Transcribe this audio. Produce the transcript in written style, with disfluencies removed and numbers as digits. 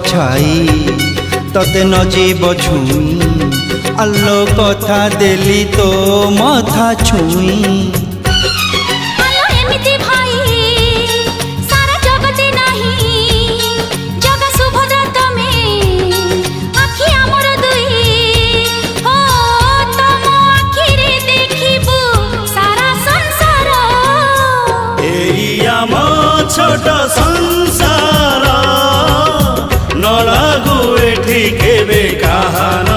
छाई तते न जीव छुई आलो कथा देली तो मथा छुई छोट संसार न लागू एठी केबे कहाना।